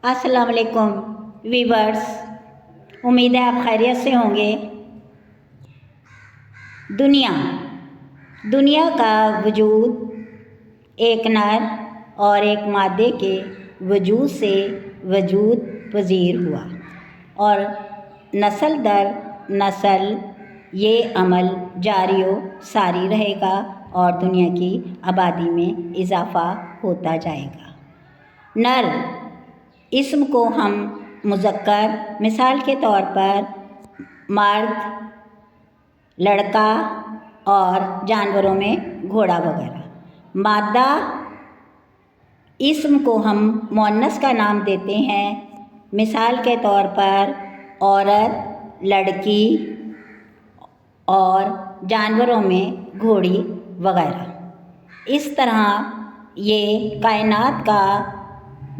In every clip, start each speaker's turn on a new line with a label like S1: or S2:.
S1: अस्सलाम वालेकुम वीवर्स, उम्मीद है आप खैरियत से होंगे। दुनिया का वजूद एक नर और एक मादे के वजूद से वजूद पजीर हुआ और नस्ल दर नस्ल ये अमल जारी व सारी रहेगा और दुनिया की आबादी में इजाफ़ा होता जाएगा। नर इसम को हम मुज़क्कर मिसाल के तौर पर मर्द, लड़का और जानवरों में घोड़ा वगैरह। मादा इसम को हम मुअन्नस का नाम देते हैं, मिसाल के तौर पर औरत, लड़की और जानवरों में घोड़ी वगैरह। इस तरह ये कायनात का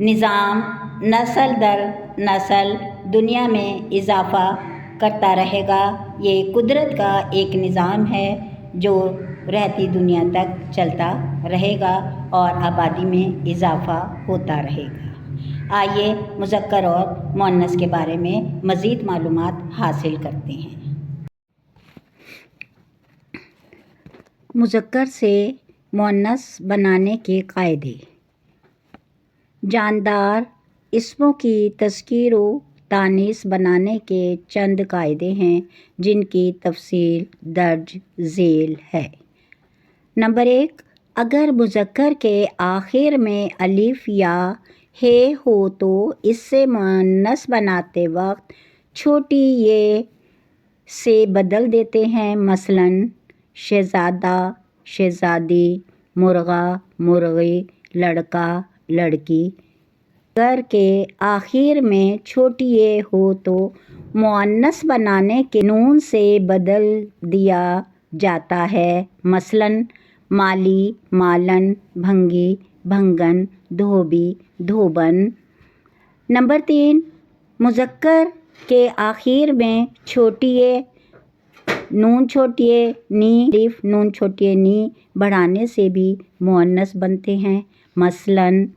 S1: निज़ाम नस्ल दर नस्ल दुनिया में इजाफ़ा करता रहेगा। ये कुदरत का एक निज़ाम है जो रहती दुनिया तक चलता रहेगा और आबादी में इजाफ़ा होता रहेगा। आइए मुज़क्कर और मुअन्नस के बारे में मज़ीद मालूमात हासिल करते हैं। मुज़क्कर से मुअन्नस बनाने के कायदे। जानदार इस्मों की तज़कीर व तानीस बनाने के चंद कायदे हैं जिनकी तफसील दर्ज झेल है। नंबर 1, अगर मुज़क्कर के आखिर में अलिफ या हे हो तो इससे मुअन्नस बनाते वक्त छोटी ये से बदल देते हैं। मसलन शहज़ादा, शहज़ादी, मुर्गा, मुर्गी, लड़का, लड़की। अगर के आखिर में छोटी ये हो तो मुअन्नस बनाने के नून से बदल दिया जाता है। मसलन माली, मालन, भंगी, भंगन, धोबी, धोबन। नंबर 3, मुज़क्कर के आखिर में छोटी ये, नून छोटी ये, नी, अलिफ, नून छोटी ये, नी बढ़ाने से भी मुअन्नस बनते हैं। मसलन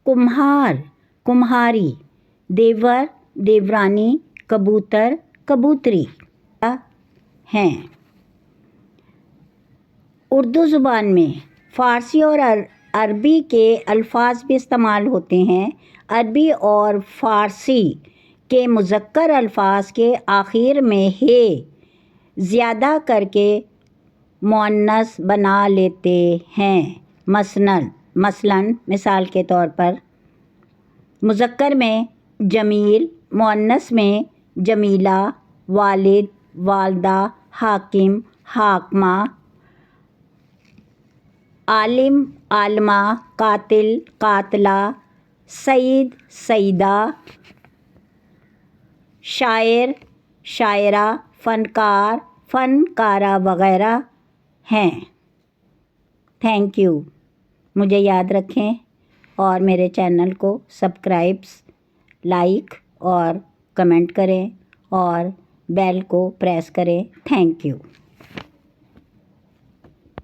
S1: कुम्हार, कुम्हारी, देवर, देवरानी, कबूतर, कबूतरी हैं। उर्दू ज़ुबान में फ़ारसी और अरबी के अल्फाज भी इस्तेमाल होते हैं। अरबी और फ़ारसी के मुज़क्कर अल्फाज के आखिर में हे ज़्यादा करके मुअन्नस बना लेते हैं। मसलन मिसाल के तौर पर मुज़क्कर में जमील, मुअन्नस में जमीला, वालिद, वालदा, हाकिम, हाकमा, आलिम, आलमा, कातिल, कातला, सईद, सईदा, शायर, शायरा, फ़नकार, फ़नकारा वगैरह हैं। Thank you. मुझे याद रखें और मेरे चैनल को सब्सक्राइब्स, लाइक और कमेंट करें और बेल को प्रेस करें। Thank you.